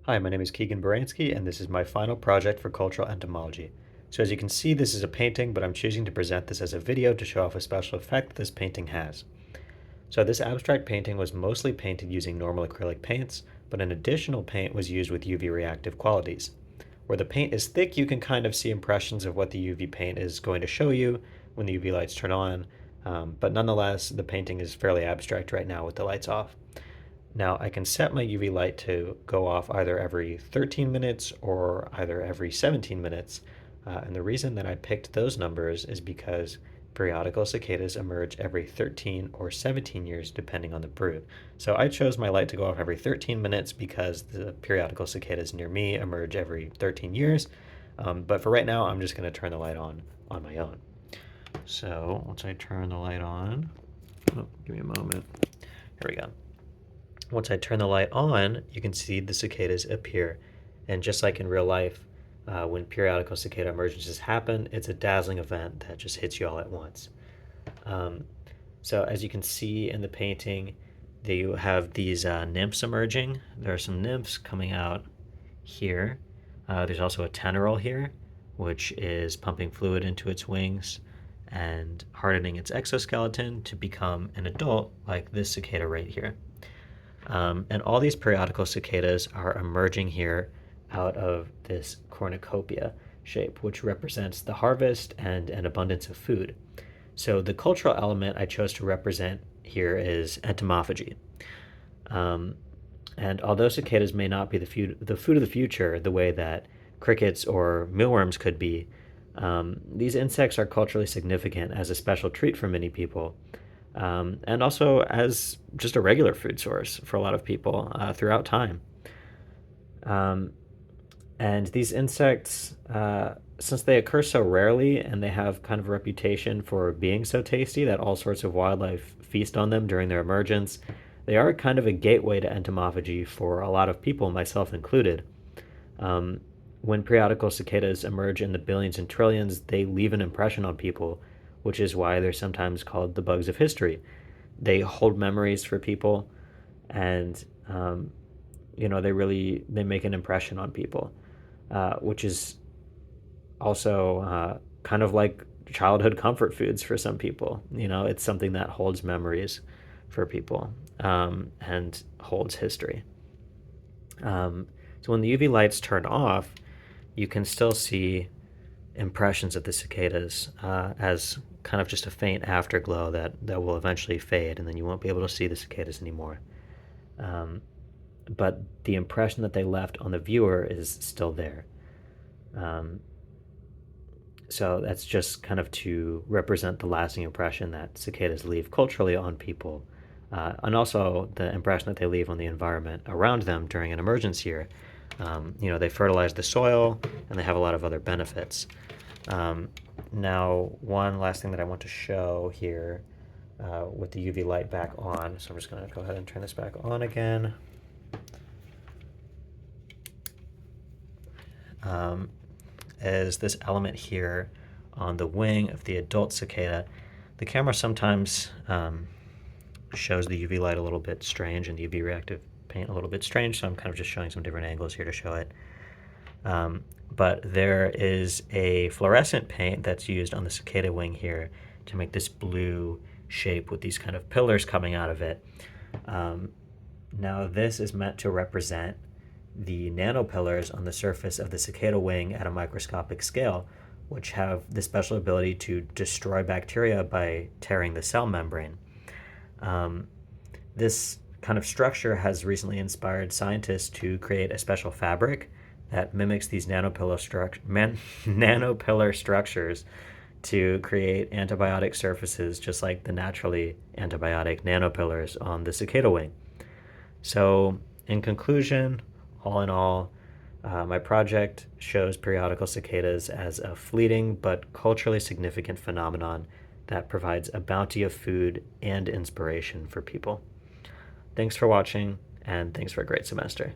Hi, my name is Keegan Baranski, and this is my final project for cultural entomology. So as you can see, this is a painting, but I'm choosing to present this as a video to show off a special effect that this painting has. So this abstract painting was mostly painted using normal acrylic paints, but an additional paint was used with UV reactive qualities. Where the paint is thick, you can kind of see impressions of what the UV paint is going to show you when the UV lights turn on, but nonetheless, the painting is fairly abstract right now with the lights off. Now I can set my UV light to go off either every 13 minutes or either every 17 minutes. And the reason that I picked those numbers is because periodical cicadas emerge every 13 or 17 years depending on the brood. So I chose my light to go off every 13 minutes because the periodical cicadas near me emerge every 13 years. But for right now, I'm just going to turn the light on my own. So once I turn the light on, oh, give me a moment. Here we go. Once I turn the light on, you can see the cicadas appear. And just like in real life, when periodical cicada emergencies happen, it's a dazzling event that just hits you all at once. Um, so as you can see in the painting, you have these nymphs emerging. There are some nymphs coming out here. There's also a tenorol here, which is pumping fluid into its wings and hardening its exoskeleton to become an adult like this cicada right here. And all these periodical cicadas are emerging here out of this cornucopia shape, which represents the harvest and an abundance of food. So the cultural element I chose to represent here is entomophagy. And although cicadas may not be the food of the future the way that crickets or mealworms could be, these insects are culturally significant as a special treat for many people, and also as just a regular food source for a lot of people throughout time. Um, and these insects, since they occur so rarely and they have kind of a reputation for being so tasty that all sorts of wildlife feast on them during their emergence, they are kind of a gateway to entomophagy for a lot of people, myself included. Um, when periodical cicadas emerge in the billions and trillions, they leave an impression on people, which is why they're sometimes called the bugs of history. They hold memories for people, and they make an impression on people, which is also kind of like childhood comfort foods for some people. It's something that holds memories for people, and holds history. So when the UV lights turn off, you can still see impressions of the cicadas as kind of just a faint afterglow that will eventually fade, and then you won't be able to see the cicadas anymore. But the impression that they left on the viewer is still there. So that's just kind of to represent the lasting impression that cicadas leave culturally on people, and also the impression that they leave on the environment around them during an emergence year. They fertilize the soil, and they have a lot of other benefits. Now, one last thing that I want to show here with the UV light back on, so I'm just going to go ahead and turn this back on again. Is this element here on the wing of the adult cicada. The camera sometimes shows the UV light a little bit strange and the UV reactive paint a little bit strange, so I'm kind of just showing some different angles here to show it. But there is a fluorescent paint that's used on the cicada wing here to make this blue shape with these kind of pillars coming out of it. Now this is meant to represent the nanopillars on the surface of the cicada wing at a microscopic scale, which have the special ability to destroy bacteria by tearing the cell membrane. This kind of structure has recently inspired scientists to create a special fabric that mimics these nanopillar structures to create antibiotic surfaces, just like the naturally antibiotic nanopillars on the cicada wing. So in conclusion, all in all, my project shows periodical cicadas as a fleeting but culturally significant phenomenon that provides a bounty of food and inspiration for people. Thanks for watching, and thanks for a great semester.